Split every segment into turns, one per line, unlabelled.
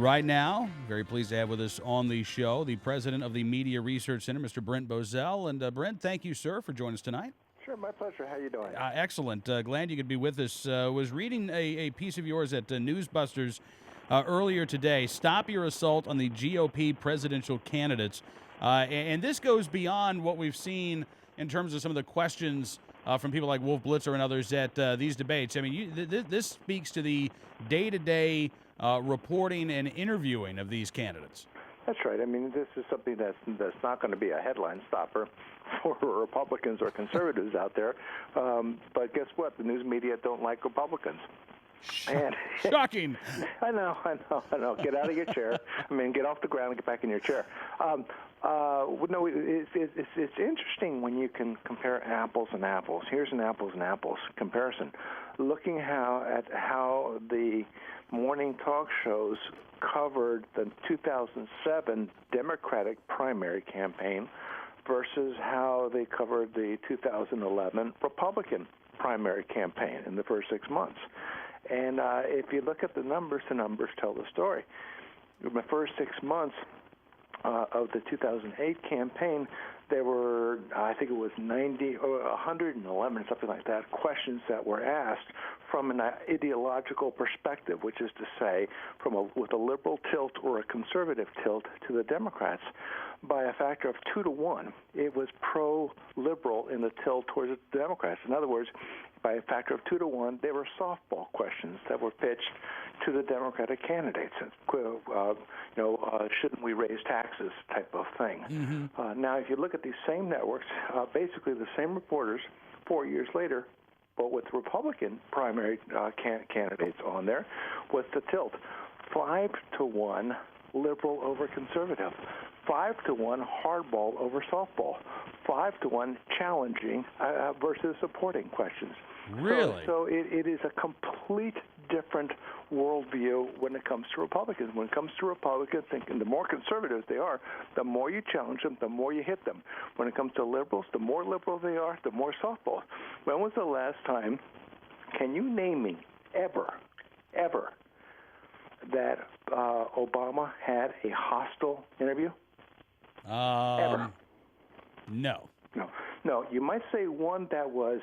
Right now, very pleased to have with us on the show the president of the Media Research Center, Mr. Brent Bozell. And Brent, thank you, sir, for joining us tonight.
Sure, my pleasure. How you doing?
Excellent. Glad you could be with us. Was reading a piece of yours at Newsbusters earlier today. Stop your assault on the GOP presidential candidates. And this goes beyond what we've seen in terms of some of the questions from people like Wolf Blitzer and others at these debates. I mean, this speaks to the day-to-day reporting and interviewing of these candidates.
That's right. I mean, this is something that's not going to be a headline stopper for Republicans or conservatives out there. But guess what? The news media don't like Republicans.
And shocking.
I know. Get out of your chair. I mean, get off the ground and get back in your chair. No, it's interesting when you can compare apples and apples. Here's an apples and apples comparison. Looking at how the morning talk shows covered the 2007 Democratic primary campaign versus how they covered the 2011 Republican primary campaign in the first 6 months. And if you look at the numbers tell the story. In the first 6 months of the 2008 campaign, there were, I think it was 90 or 111, something like that, questions that were asked from an ideological perspective, which is to say, with a liberal tilt or a conservative tilt to the Democrats. By a factor of 2 to 1, it was pro-liberal in the tilt towards the Democrats. In other words, by a factor of 2 to 1, they were softball questions that were pitched to the Democratic candidates. Shouldn't we raise taxes type of thing. Mm-hmm. Now, if you look at these same networks, basically the same reporters 4 years later, but with Republican primary candidates on there, with the tilt 5 to 1 liberal over conservative, 5 to 1 hardball over softball, 5 to 1 challenging versus supporting questions.
Really?
So it is a complete different worldview when it comes to Republicans. When it comes to Republicans, thinking the more conservative they are, the more you challenge them, the more you hit them. When it comes to liberals, the more liberal they are, the more softball. When was the last time, can you name me, ever, that Obama had a hostile interview? Ever?
No.
You might say one that was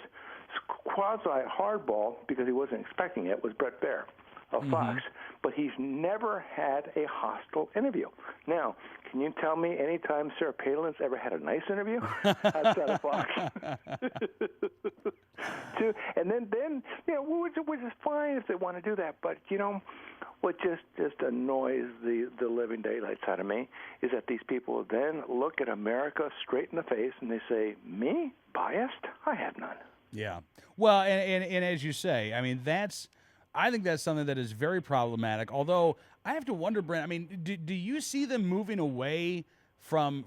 quasi-hardball because he wasn't expecting it was Bret Baier of Fox, but he's never had a hostile interview. Now, can you tell me any time Sarah Palin's ever had a nice interview outside of Fox? And then which is fine if they want to do that, but what just annoys the living daylights out of me is that these people then look at America straight in the face and they say, me? Biased? I have none.
Yeah. Well, and as you say, I mean, I think that's something that is very problematic. Although I have to wonder, Brent, I mean, do you see them moving away from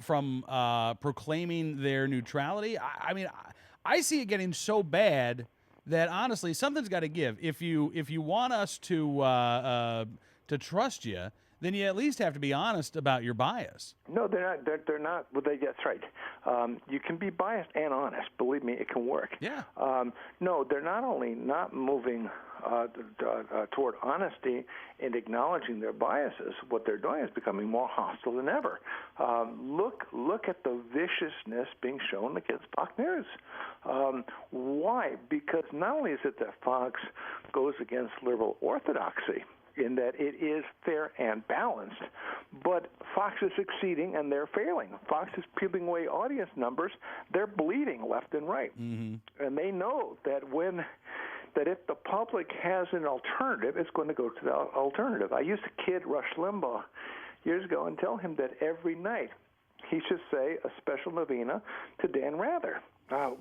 proclaiming their neutrality? I mean, I see it getting so bad that honestly, something's got to give. If you want us to trust you, then you at least have to be honest about your bias.
No, they're not. Well, that's right. You can be biased and honest. Believe me, it can work.
Yeah.
No, they're not only not moving toward honesty and acknowledging their biases. What they're doing is becoming more hostile than ever. Look at the viciousness being shown against Fox News. Why? Because not only is it that Fox goes against liberal orthodoxy, in that it is fair and balanced, but Fox is succeeding and they're failing. Fox is peeling away audience numbers. They're bleeding left and right. Mm-hmm. And they know that if the public has an alternative, it's going to go to the alternative. I used to kid Rush Limbaugh years ago and tell him that every night he should say a special novena to Dan Rather.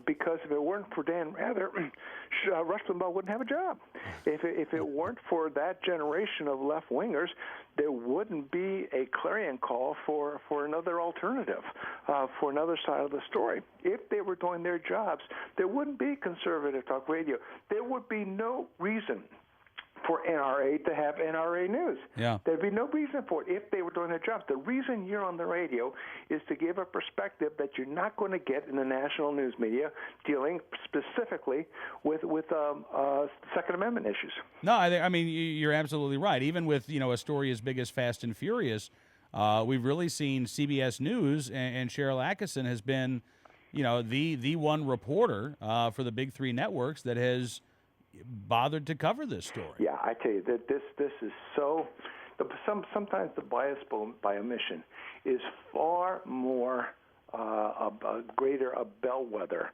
Because if it weren't for Dan Rather, Rush Limbaugh wouldn't have a job. If it weren't for that generation of left-wingers, there wouldn't be a clarion call for another alternative, for another side of the story. If they were doing their jobs, there wouldn't be conservative talk radio. There would be no reason for NRA to have NRA news.
Yeah.
There'd be no reason for it if they were doing their jobs. The reason you're on the radio is to give a perspective that you're not going to get in the national news media dealing specifically with Second Amendment issues.
No, I mean, you're absolutely right. Even with, a story as big as Fast and Furious, we've really seen CBS News, and Cheryl Atkinson has been, the one reporter for the big three networks that has bothered to cover this story.
Yeah, I tell you that this is so. Sometimes the bias by omission is far more greater a bellwether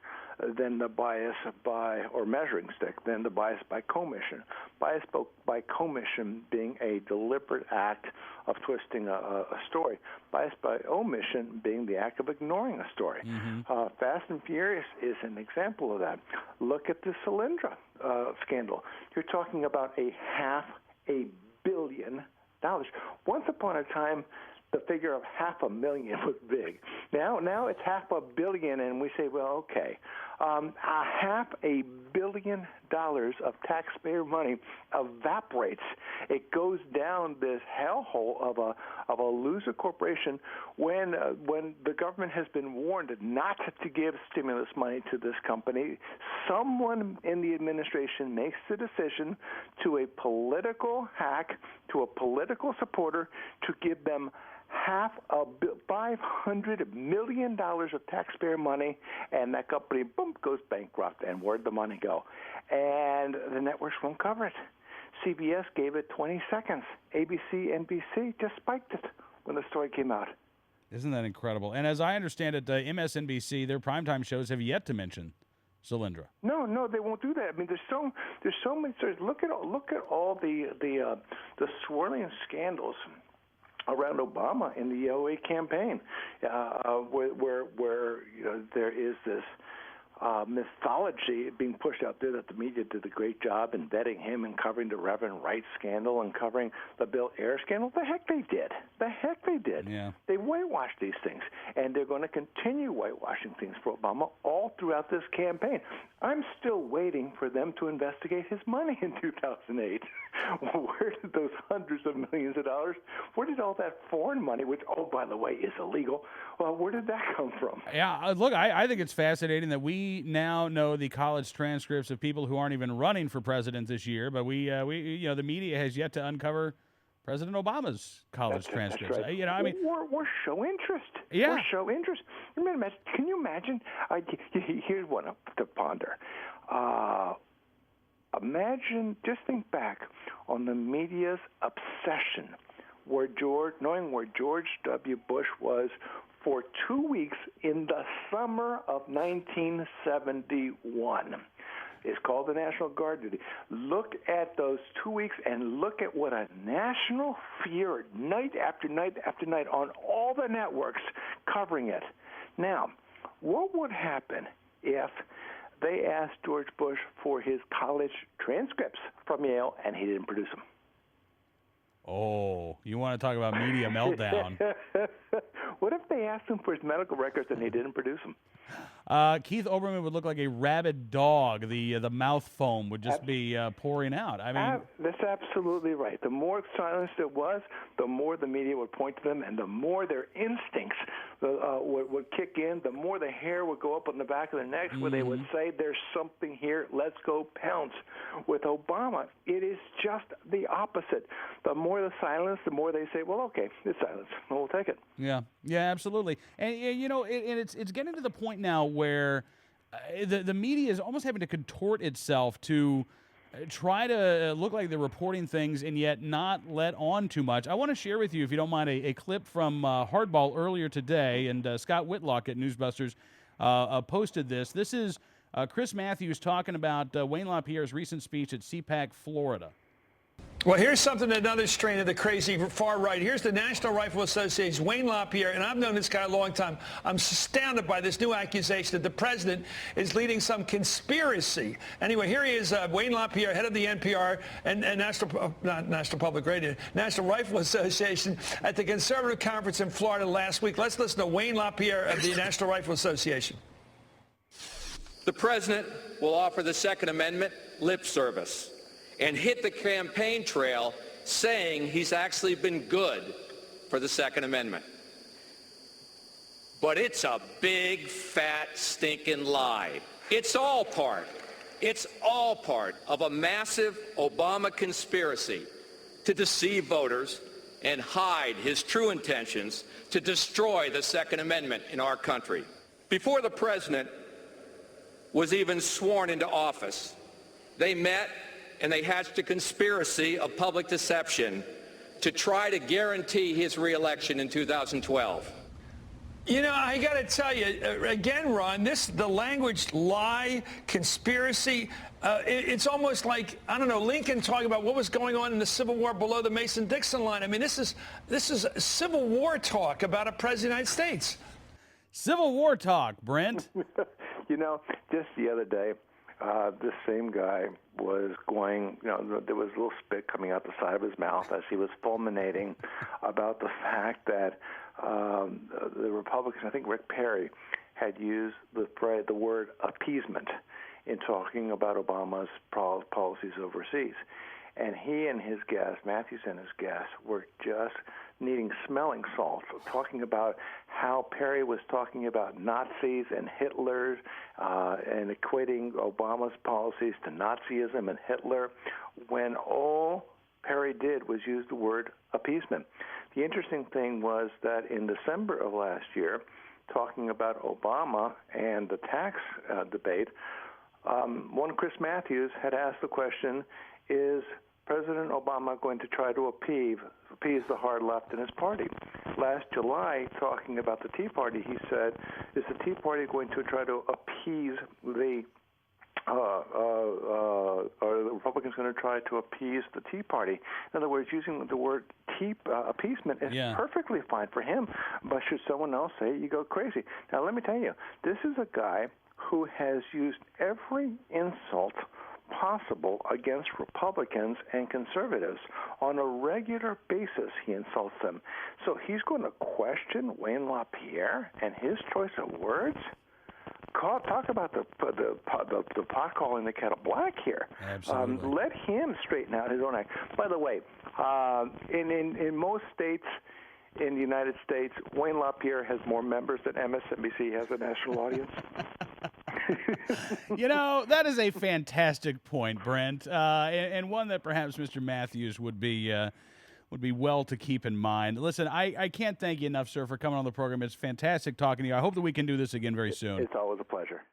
than the bias or measuring stick than the bias by commission. Bias by commission being a deliberate act of twisting a story. Bias by omission being the act of ignoring a story. Mm-hmm. Fast and Furious is an example of that. Look at the Solyndra scandal. You're talking about $500 million. Once upon a time, the figure of $500,000 was big. Now it's $500 million, and we say, well, okay, $500 million of taxpayer money evaporates. It goes down this hellhole of a loser corporation when the government has been warned not to give stimulus money to this company. Someone in the administration makes the decision to a political hack, to a political supporter, to give them $500 million of taxpayer money, and that company, boom, goes bankrupt. And where'd the money go? And the networks won't cover it. CBS gave it 20 seconds. ABC, NBC just spiked it when the story came out.
Isn't that incredible? And as I understand it, MSNBC, their primetime shows have yet to mention Solyndra.
No, they won't do that. I mean, there's so many stories. Look at all the swirling scandals around Obama in the 08 campaign, where there is this mythology being pushed out there that the media did a great job in vetting him and covering the Reverend Wright scandal and covering the Bill Ayers scandal. The heck they did.
Yeah.
They whitewashed these things, and they're going to continue whitewashing things for Obama all throughout this campaign. I'm still waiting for them to investigate his money in 2008. Where did those hundreds of millions of dollars, where did all that foreign money, which, oh, by the way, is illegal, well, where did that come from?
Yeah, look, I think it's fascinating that we now know the college transcripts of people who aren't even running for president this year, but we the media has yet to uncover President Obama's college transcripts.
That's right.
I mean,
we're show interest.
Yeah.
We're show interest. Can you imagine? Here's one to ponder. Imagine, just think back on the media's obsession, knowing where George W. Bush was for 2 weeks in the summer of 1971. It's called the National Guard duty. Look at those 2 weeks and look at what a national fear, night after night after night, on all the networks covering it. Now, what would happen if they asked George Bush for his college transcripts from Yale and he didn't produce them?
Oh, you want to talk about media meltdown.
What if they asked him for his medical records and he didn't produce them?
Keith Olbermann would look like a rabid dog. The mouth foam would just be pouring out. I mean,
that's absolutely right. The more silence there was, the more the media would point to them, and the more their instincts would kick in, the more the hair would go up on the back of their necks, where they would say, there's something here, let's go pounce. With Obama, it is just the opposite. The more the silence, the more they say, well, okay, it's silence, we'll take it.
Yeah, absolutely. And, it's getting to the point now where the media is almost having to contort itself to try to look like they're reporting things and yet not let on too much. I want to share with you, if you don't mind, a clip from Hardball earlier today, and Scott Whitlock at Newsbusters posted this. This is Chris Matthews talking about Wayne LaPierre's recent speech at CPAC, Florida.
Well, here's something, another strain of the crazy far right. Here's the National Rifle Association's Wayne LaPierre, and I've known this guy a long time. I'm astounded by this new accusation that the president is leading some conspiracy. Anyway, here he is, Wayne LaPierre, head of the NPR and National Public Radio, National Rifle Association, at the conservative conference in Florida last week. Let's listen to Wayne LaPierre of the National Rifle Association.
The president will offer the Second Amendment lip service. and hit the campaign trail saying he's actually been good for the Second Amendment. But it's a big, fat, stinking lie. It's all part of a massive Obama conspiracy to deceive voters and hide his true intentions to destroy the Second Amendment in our country. Before the president was even sworn into office, they met and they hatched a conspiracy of public deception to try to guarantee his reelection in 2012.
You know, I got to tell you, again, Ron, the language lie, conspiracy, it's almost like, I don't know, Lincoln talking about what was going on in the Civil War below the Mason-Dixon line. I mean, this is Civil War talk about a president of the United States.
Civil War talk, Brent.
You know, just the other day, this same guy was going, there was a little spit coming out the side of his mouth as he was fulminating about the fact that the Republicans, I think Rick Perry, had used the word appeasement in talking about Obama's policies overseas. And he and his guest, Matthews and his guest, were just needing smelling salts, talking about how Perry was talking about Nazis and Hitler and equating Obama's policies to Nazism and Hitler, when all Perry did was use the word appeasement. The interesting thing was that in December of last year, talking about Obama and the tax debate, one Chris Matthews had asked the question, is President Obama going to try to appease the hard left in his party? Last July, talking about the Tea Party, he said, is the Tea Party going to try to appease are the Republicans going to try to appease the Tea Party? In other words, using the word appeasement is perfectly fine for him, but should someone else say it, you go crazy. Now, let me tell you, this is a guy who has used every insult possible against Republicans and conservatives. On a regular basis, he insults them. So he's going to question Wayne LaPierre and his choice of words? Talk about the pot calling the kettle black here.
Absolutely.
Let him straighten out his own act. By the way, in most states in the United States, Wayne LaPierre has more members than MSNBC has a national audience.
You know, that is a fantastic point, Brent, and one that perhaps Mr. Matthews would be well to keep in mind. Listen, I can't thank you enough, sir, for coming on the program. It's fantastic talking to you. I hope that we can do this again very soon.
It's always a pleasure.